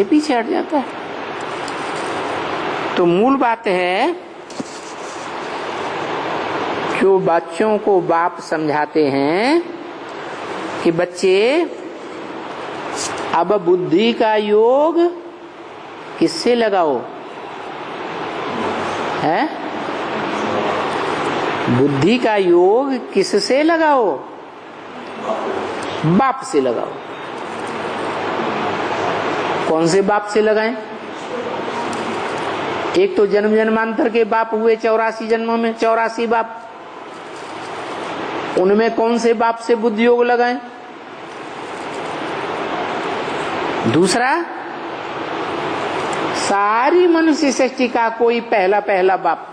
ये पीछे हट जाता है। तो मूल बात है, जो बच्चों को बाप समझाते हैं कि बच्चे अब बुद्धि का योग किससे लगाओ, है? बुद्धि का योग किससे लगाओ? बाप से लगाओ। कौन से बाप से लगाएं? एक तो जन्म जन्मांतर के बाप हुए 84 जन्मों में, 84 बाप। उनमें कौन से बाप से बुद्धि योग लगाएं? दूसरा, सारी मनुष्य सृष्टि का कोई पहला बाप,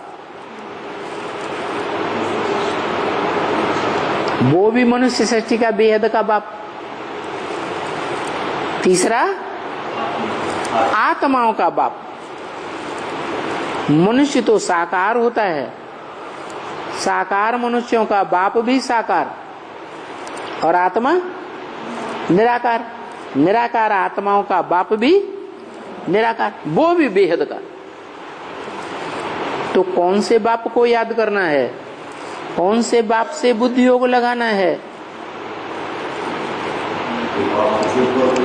वो भी मनुष्य सृष्टि का बेहद का बाप। तीसरा, आत्माओं का बाप। मनुष्य तो साकार होता है, साकार मनुष्यों का बाप भी साकार, और आत्मा निराकार। निराकार आत्माओं का बाप भी निराकार, वो भी बेहद का। तो कौन से बाप को याद करना है? कौन से बाप से बुद्धि योग लगाना है?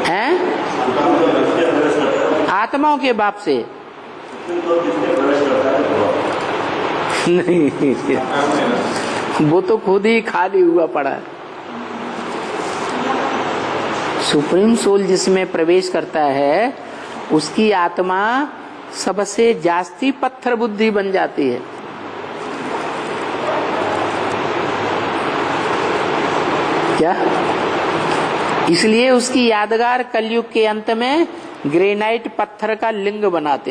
हैं? आत्माओं के बाप से नहीं, वो तो खुद ही खाली हुआ पड़ा है। सुप्रीम सोल जिसमें प्रवेश करता है, उसकी आत्मा सबसे जास्ती पत्थर बुद्धि बन जाती है। क्या? इसलिए उसकी यादगार कलयुग के अंत में ग्रेनाइट पत्थर का लिंग बनाते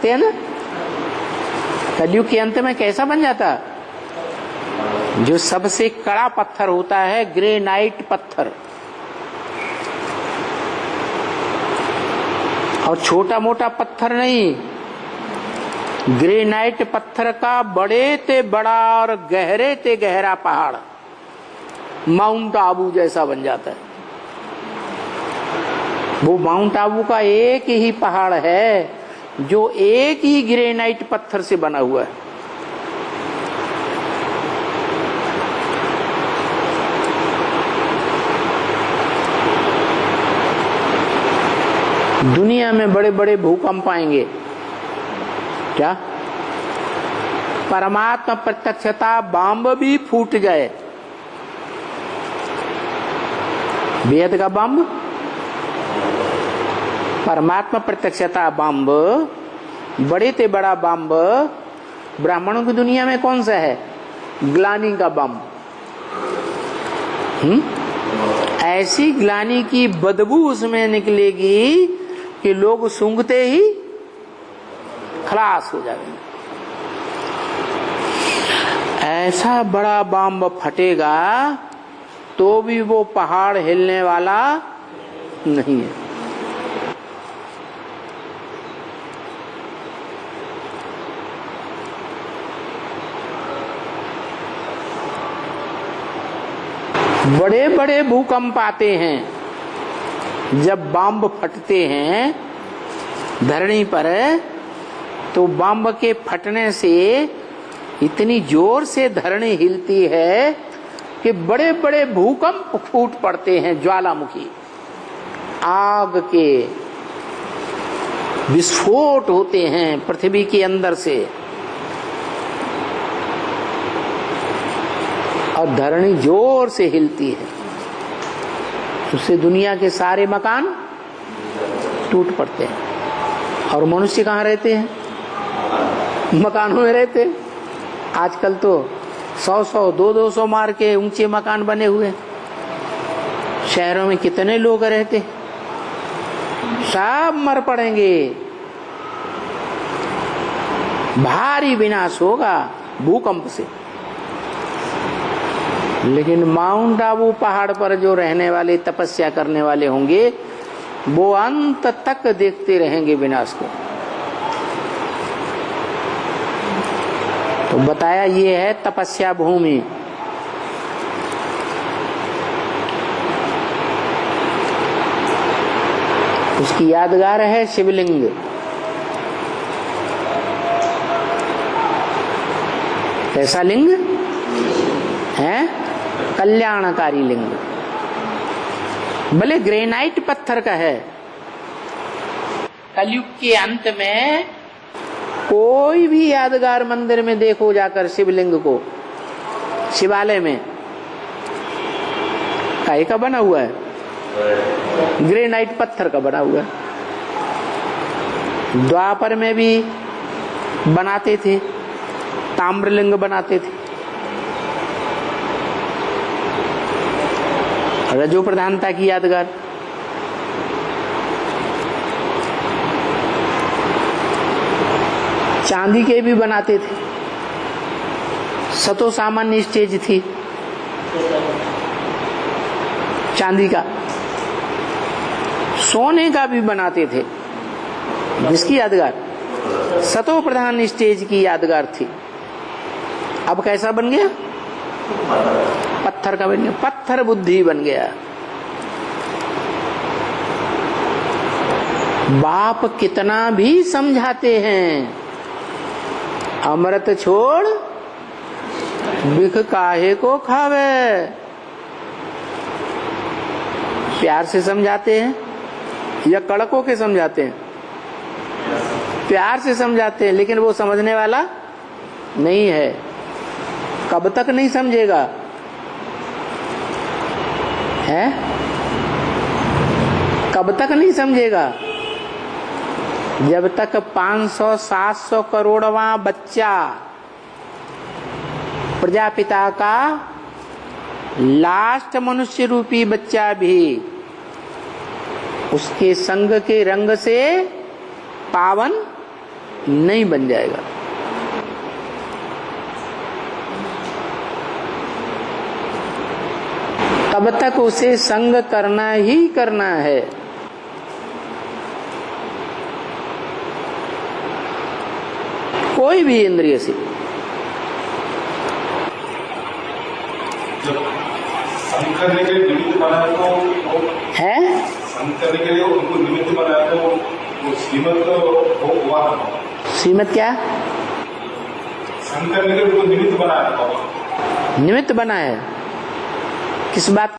हैं ना। कलयुग के अंत में कैसा बन जाता? जो सबसे कड़ा पत्थर होता है, ग्रेनाइट पत्थर, और छोटा मोटा पत्थर नहीं, ग्रेनाइट पत्थर का बड़े ते बड़ा और गहरे ते गहरा पहाड़, माउंट आबू जैसा बन जाता है। वो माउंट आबू का एक ही पहाड़ है जो एक ही ग्रेनाइट पत्थर से बना हुआ है। दुनिया में बड़े बड़े भूकंप आएंगे, क्या? परमात्मा प्रत्यक्षता बम भी फूट जाए, वेद का बम, परमात्मा प्रत्यक्षता बम, बड़े ते बड़ा बम। ब्राह्मणों की दुनिया में कौन सा है? ग्लानि का बम। ऐसी ग्लानि की बदबू उसमें निकलेगी कि लोग सूंघते ही खलास हो जाएंगे। ऐसा बड़ा बम फटेगा तो भी वो पहाड़ हिलने वाला नहीं है। बड़े बड़े भूकंप आते हैं, जब बम फटते हैं धरणी पर, तो बम के फटने से इतनी जोर से धरणी हिलती है कि बड़े बड़े भूकंप फूट पड़ते हैं। ज्वालामुखी आग के विस्फोट होते हैं पृथ्वी के अंदर से, और धरणी जोर से हिलती है, उससे दुनिया के सारे मकान टूट पड़ते हैं। और मनुष्य कहाँ रहते हैं? मकानों में रहते हैं। आजकल तो 100-100, 200-200 मार के ऊंचे मकान बने हुए। शहरों में कितने लोग रहते? सब मर पड़ेंगे, भारी विनाश होगा भूकंप से। लेकिन माउंट आबू पहाड़ पर जो रहने वाले, तपस्या करने वाले होंगे, वो अंत तक देखते रहेंगे विनाश को। तो बताया ये है तपस्या भूमि। उसकी यादगार है शिवलिंग। कैसा लिंग है? कल्याणकारी लिंग। भले ग्रेनाइट पत्थर का है। कलयुग के अंत में कोई भी यादगार मंदिर में देखो जाकर शिवलिंग को, शिवालय में काहे का बना हुआ है? ग्रेनाइट पत्थर का बना हुआ है। द्वापर में भी बनाते थे, ताम्रलिंग बनाते थे। रजो प्रधानता की यादगार। चांदी के भी बनाते थे। सतो सामान्य स्टेज थी चांदी का। सोने का भी बनाते थे, जिसकी यादगार सतो प्रधान स्टेज की यादगार थी। अब कैसा बन गया? पत्थर का बन गया। पत्थर बुद्धि बन गया। बाप कितना भी समझाते हैं, अमृत छोड़ बिख काहे को खावे। प्यार से समझाते हैं या कड़कों के समझाते हैं? प्यार से समझाते हैं, लेकिन वो समझने वाला नहीं है। कब तक नहीं समझेगा? है? कब तक नहीं समझेगा? जब तक 500-700 करोड़वां बच्चा प्रजापिता का लास्ट मनुष्य रूपी बच्चा भी उसके संग के रंग से पावन नहीं बन जाएगा। तब तक उसे संग करना ही करना है। कोई भी इंद्रिय से। संग करने के लिए निमित्त बनाया तो है, संग करने के लिए उनको निमित्त बनाया तो वो श्रीमत हुआ। श्रीमत क्या? संग करने के लिए उनको निमित्त बनाया। निमित्त बना है किस बात?